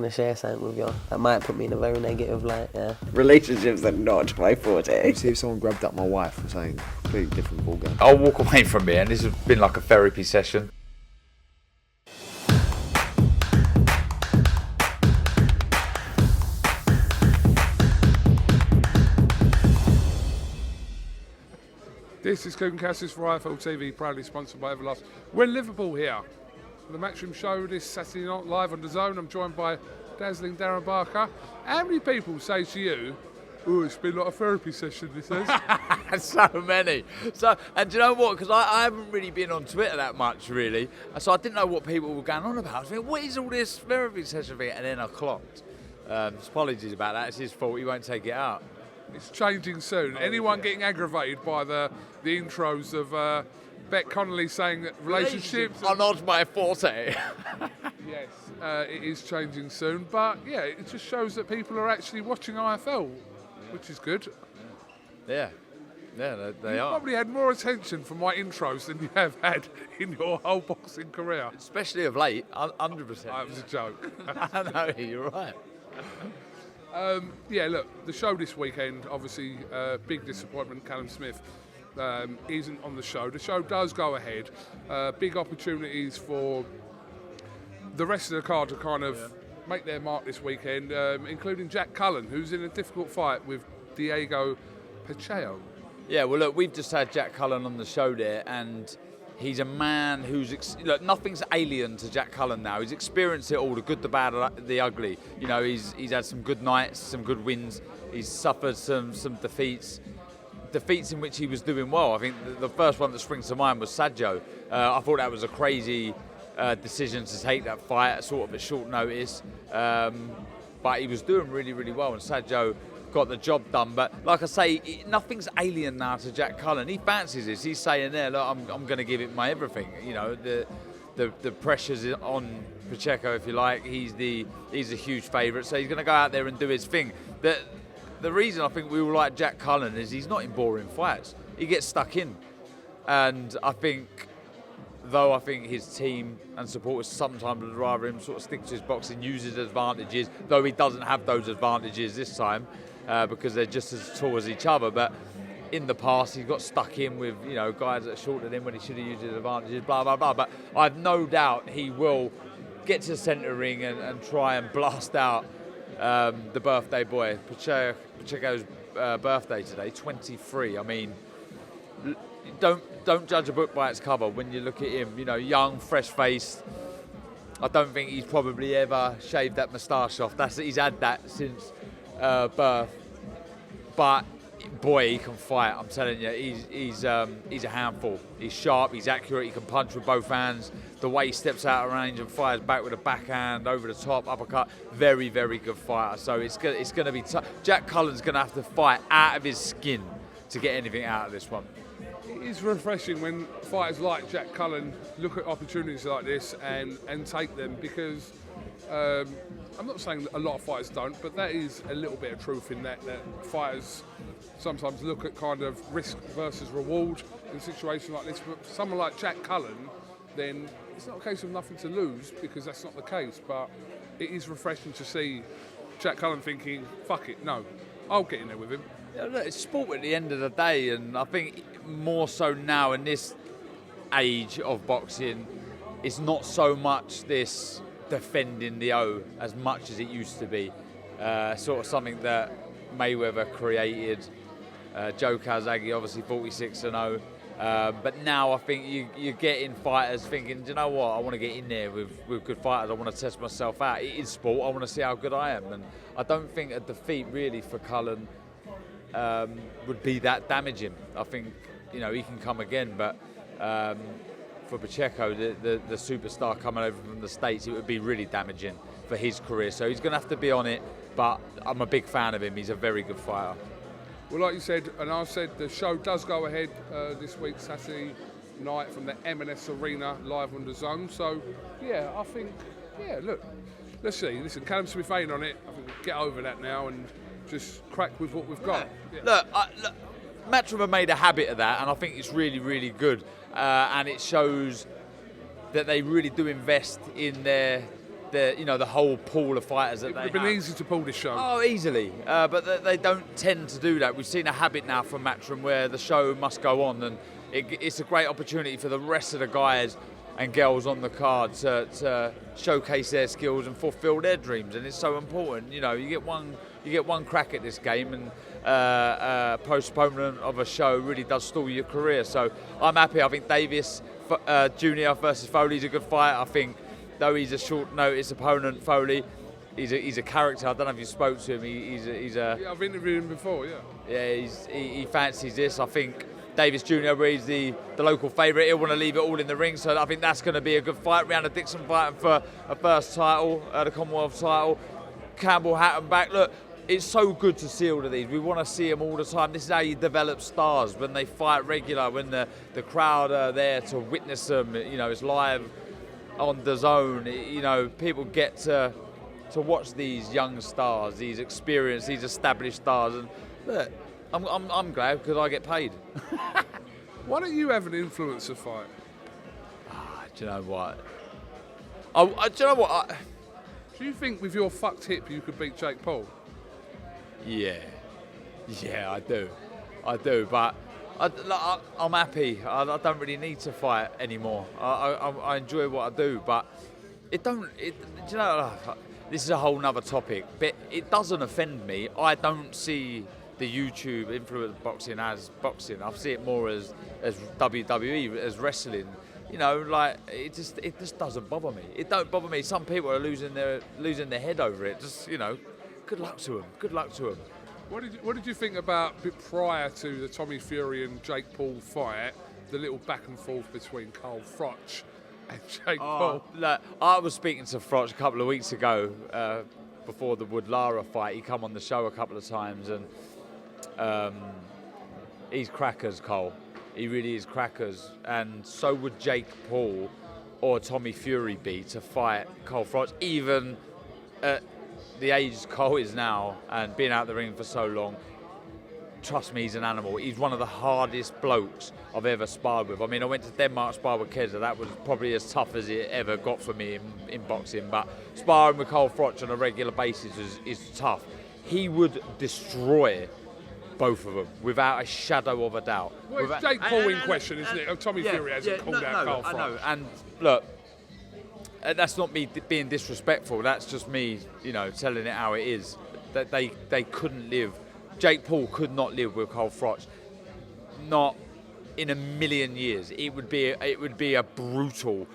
to share something with you. That might put me in a very negative light, yeah. Relationships are not my forte. See if someone grabbed up my wife or something completely different ballgame. I'll walk away from here, and this has been like a therapy session. This is KUGAN CASSIUS for IFL TV, proudly sponsored by Everlast. We're in Liverpool here for the Matchroom show this Saturday night live on DAZN. I'm joined by dazzling Darren Barker. How many people say to you, "Oh, it's been like a therapy session, this is"? So many. And do you know what? Because I haven't really been on Twitter that much, really. So I didn't know what people were going on about. I was thinking, what is all this therapy session thing? And then I clocked. Apologies about that. It's his fault. He won't take it out. It's changing soon. Anyone getting aggravated by the intros of Beck Connolly saying that relationships are not my forte. Yes, it is changing soon. But yeah, it just shows that people are actually watching IFL, which is good. Yeah, they You've are. probably had more attention from my intros than you have had in your whole boxing career. Especially of late, 100%. That was a joke. No, you're right. Yeah, look, the show this weekend, obviously, big disappointment. Callum Smith isn't on the show. The show does go ahead. Big opportunities for the rest of the card to kind of make their mark this weekend, including Jack Cullen, who's in a difficult fight with Diego Pacheco. Yeah, well, look, we've just had Jack Cullen on the show there, and he's a man who's, look, nothing's alien to Jack Cullen now. He's experienced it all, the good, the bad, the ugly. You know, he's had some good nights, some good wins. He's suffered some defeats in which he was doing well. I think the first one that springs to mind was Saggio. I thought that was a crazy decision to take that fight at sort of at short notice. But he was doing really, really well, and Saggio got the job done. But like I say, nothing's alien now to Jack Cullen. He fancies this. He's saying there, look, I'm going to give it my everything. You know, the pressure's on Pacheco, if you like. He's a huge favourite, so he's going to go out there and do his thing. The reason I think we all like Jack Cullen is he's not in boring fights. He gets stuck in, and I think his team and supporters sometimes would rather him sort of stick to his boxing, use his advantages, though he doesn't have those advantages this time. Because they're just as tall as each other. But in the past, he got stuck in with, you know, guys that are shorter than him when he should have used his advantages, blah, blah, blah. But I've no doubt he will get to the centre ring and try and blast out the birthday boy. Pacheco's birthday today, 23. I mean, don't judge a book by its cover. When you look at him, you know, young, fresh-faced. I don't think he's probably ever shaved that moustache off. He's had that since birth. But boy, he can fight. I'm telling you, he's a handful. He's sharp. He's accurate. He can punch with both hands. The way he steps out of range and fires back with a backhand over the top, uppercut. Very, very good fighter. So it's going to be tough. Jack Cullen's going to have to fight out of his skin to get anything out of this one. It is refreshing when fighters like Jack Cullen look at opportunities like this and take them, because I'm not saying that a lot of fighters don't, but that is a little bit of truth in that fighters sometimes look at kind of risk versus reward in a situation like this. But for someone like Jack Cullen, then it's not a case of nothing to lose, because that's not the case. But it is refreshing to see Jack Cullen thinking, fuck it, no, I'll get in there with him. Yeah, look, it's sport at the end of the day, and I think more so now in this age of boxing, it's not so much this defending the O as much as it used to be. Sort of something that Mayweather created. Joe Calzaghe, obviously 46-0. But now I think you're getting fighters thinking, do you know what, I want to get in there with good fighters. I want to test myself out. It is sport. I want to see how good I am. And I don't think a defeat really for Cullen would be that damaging. I think, you know, he can come again, but for Pacheco, the superstar coming over from the States, it would be really damaging for his career. So he's going to have to be on it, but I'm a big fan of him. He's a very good fighter. Well, like you said, and I said, the show does go ahead this week, Saturday night, from the M&S Arena, live on DAZN. So, yeah, I think, yeah, look, let's see. Listen, Callum Smith ain't on it. I think we'll get over that now and just crack with what we've got. Yeah. Look, Matchroom have made a habit of that, and I think it's really, really good. And it shows that they really do invest in their the whole pool of fighters that It they would have been have. easy to pull this show. Oh, easily. But they don't tend to do that. We've seen a habit now from Matchroom where the show must go on, and it's a great opportunity for the rest of the guys and girls on the card to showcase their skills and fulfil their dreams. And it's so important. You get one crack at this game, and postponement of a show really does stall your career. So I'm happy. I think Davis Jr. versus Foley's a good fight. I think, though he's a short notice opponent, Foley, he's a character. I don't know if you spoke to him. He's a Yeah, I've interviewed him before, yeah. yeah, he fancies this. I think Davis Jr. is the local favourite. He'll want to leave it all in the ring, so I think that's going to be a good fight. Rihanna Dixon fighting for a first title, the Commonwealth title. Campbell Hatton back. Look, it's so good to see all of these. We want to see them all the time. This is how you develop stars, when they fight regular, when the crowd are there to witness them. It's live on the zone. People get to watch these young stars, these experienced, these established stars, and look, I'm glad because I get paid. Why don't you have an influencer fight? Do you know what? Do you know what? Do you think with your fucked hip you could beat Jake Paul? Yeah, I do, but I'm happy. I don't really need to fight anymore. I enjoy what I do, but do you know, this is a whole nother topic, but it doesn't offend me. I don't see the YouTube influence boxing as boxing. I see it more as WWE, as wrestling. It just doesn't bother me. It don't bother me. Some people are losing their head over it. Just good luck to them. What did you think about prior to the Tommy Fury and Jake Paul fight, the little back and forth between Froch and Jake Paul? Look, I was speaking to Froch a couple of weeks ago before the Wood-Lara fight. He come on the show a couple of times, and he's crackers, Cole. He really is crackers, and so would Jake Paul or Tommy Fury be to fight Cole Froch, even at the age Cole is now and being out the ring for so long. Trust me, he's an animal. He's one of the hardest blokes I've ever sparred with. I mean, I went to Denmark, sparred with Keza. That was probably as tough as it ever got for me in boxing. But sparring with Cole Froch on a regular basis is tough. He would destroy both of them without a shadow of a doubt. Well, it's Jake Paul in question, isn't it? Tommy Fury hasn't called out Cole Froch. I know. And look, that's not me being disrespectful. That's just me, telling it how it is. That they couldn't live. Jake Paul could not live with Cole Froch. Not in a million years. It would be a brutal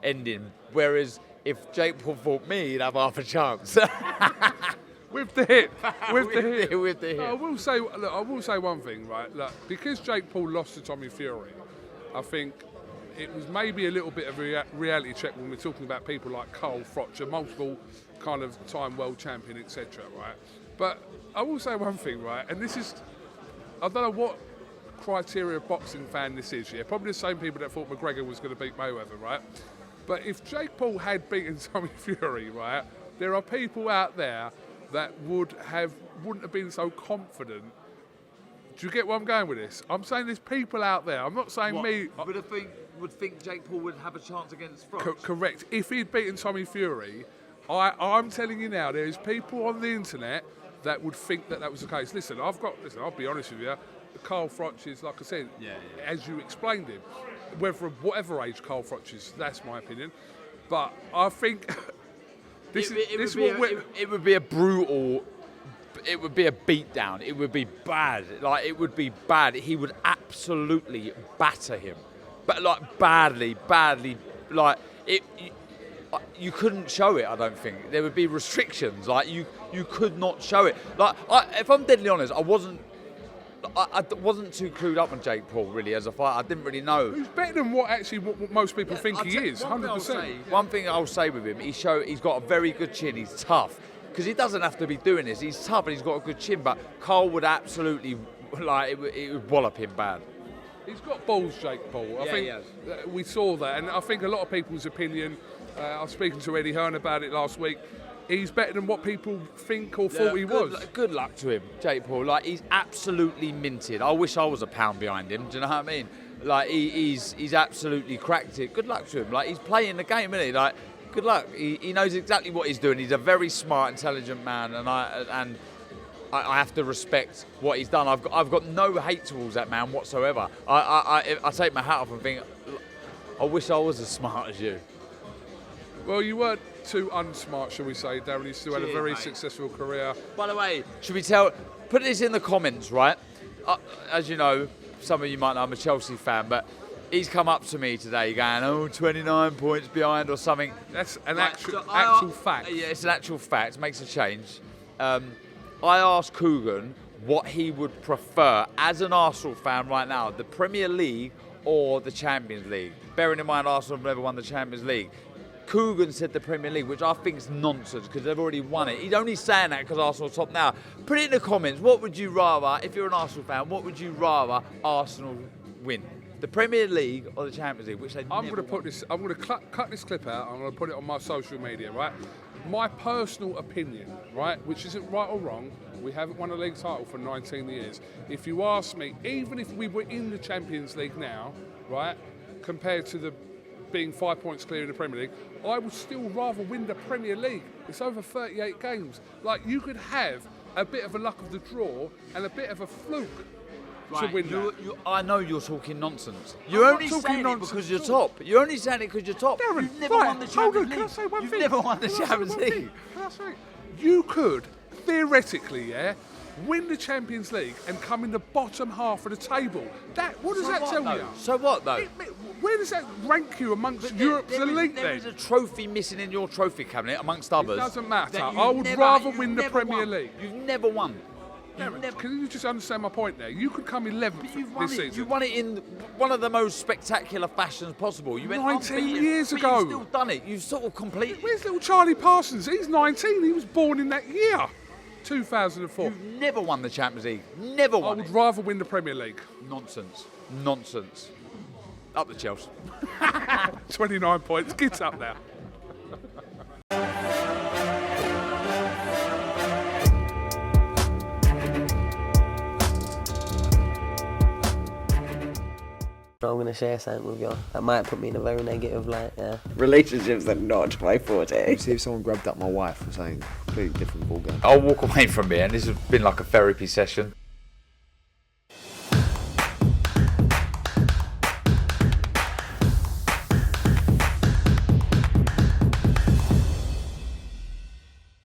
ending. Whereas if Jake Paul fought me, he'd have half a chance. With the hip. With the hip. I will say one thing, right? Look, because Jake Paul lost to Tommy Fury, I think it was maybe a little bit of a reality check when we're talking about people like Cole Froch, a multiple kind of time world champion, etc. Right? But I will say one thing, right? And this is, I don't know what criteria boxing fan this is. Yeah, probably the same people that thought McGregor was going to beat Mayweather, right? But if Jake Paul had beaten Tommy Fury, right, there are people out there that wouldn't have been so confident. Do you get where I'm going with this? I'm saying there's people out there. I'm not saying me. Would think Jake Paul would have a chance against Froch? Correct. If he'd beaten Tommy Fury, I'm telling you now, there's people on the internet that would think that was the case. Listen, I'll be honest with you. Carl Froch is, like I said, as you explained him, whatever age Carl Froch is, that's my opinion. But I think it would be a brutal. It would be a beatdown. It would be bad. It would be bad. He would absolutely batter him, but badly. You couldn't show it. I don't think there would be restrictions. You could not show it. If I'm deadly honest, I wasn't too clued up on Jake Paul really as a fighter. I didn't really know. He's better than what most people think he is. 100%. One thing I'll say with him, he's got a very good chin. He's tough because he doesn't have to be doing this. He's tough and he's got a good chin. But Cole would absolutely it would wallop him bad. He's got balls, Jake Paul. I think we saw that, and I think a lot of people's opinion. I was speaking to Eddie Hearn about it last week. He's better than what people think or thought he was. Good luck to him, Jake Paul. He's absolutely minted. I wish I was a pound behind him. Do you know what I mean? He's absolutely cracked it. Good luck to him. He's playing the game, isn't he? good luck. He knows exactly what he's doing. He's a very smart, intelligent man, and I have to respect what he's done. I've got no hate towards that man whatsoever. I take my hat off and think, I wish I was as smart as you. Well, you weren't too unsmart, shall we say, Darren. You still had a very successful career. By the way, should we put this in the comments, right? As you know, some of you might know I'm a Chelsea fan, but he's come up to me today going, 29 points behind or something. That's an Like, actual fact. Yeah, it's an actual fact. It makes a change. I asked KUGAN what he would prefer as an Arsenal fan right now, the Premier League or the Champions League. Bearing in mind Arsenal have never won the Champions League. KUGAN said the Premier League, which I think is nonsense because they've already won it. He's only saying that because Arsenal are top now. Put it in the comments. What would you rather, if you're an Arsenal fan, what would you rather Arsenal win? The Premier League or the Champions League, which they I'm going to put this. I'm going to cut this clip out. I'm going to put it on my social media, right? My personal opinion, right, which isn't right or wrong. We haven't won a league title for 19 years. If you ask me, even if we were in the Champions League now, right, compared to the being 5 points clear in the Premier League, I would still rather win the Premier League. It's over 38 games. Like, you could have a bit of a luck of the draw and a bit of a fluke to win that. I know you're talking nonsense. You're only saying it because you're top. You're only saying it because you're top. Darren, You've never won the Champions League. Can I say one You've thing? never won the Champions League. Can I say, you could, theoretically, win the Champions League and come in the bottom half of the table. What does that tell you? So what, though? Where does that rank you amongst Europe's elite then? There is a trophy missing in your trophy cabinet, amongst others. It doesn't matter. that I would rather win the never Premier won. League. You've never won. Can you just understand my point there? You could come 11th You've won this it. season. You won it in one of the most spectacular fashions possible. You went 19 unbeaten, years but ago. You've still done it. You've sort of completed. Where's little Charlie Parsons? He's 19. He was born in that year, 2004. You've never won the Champions League. Never I won would it. rather win the Premier League. Nonsense. Nonsense. Up the Chelsea. 29 points. Get up there. I'm going to share something with you. That might put me in a very negative light, yeah. Relationships are not my forte. See if someone grabbed up my wife for saying completely different ballgame. I'll walk away from here, and this has been like a therapy session.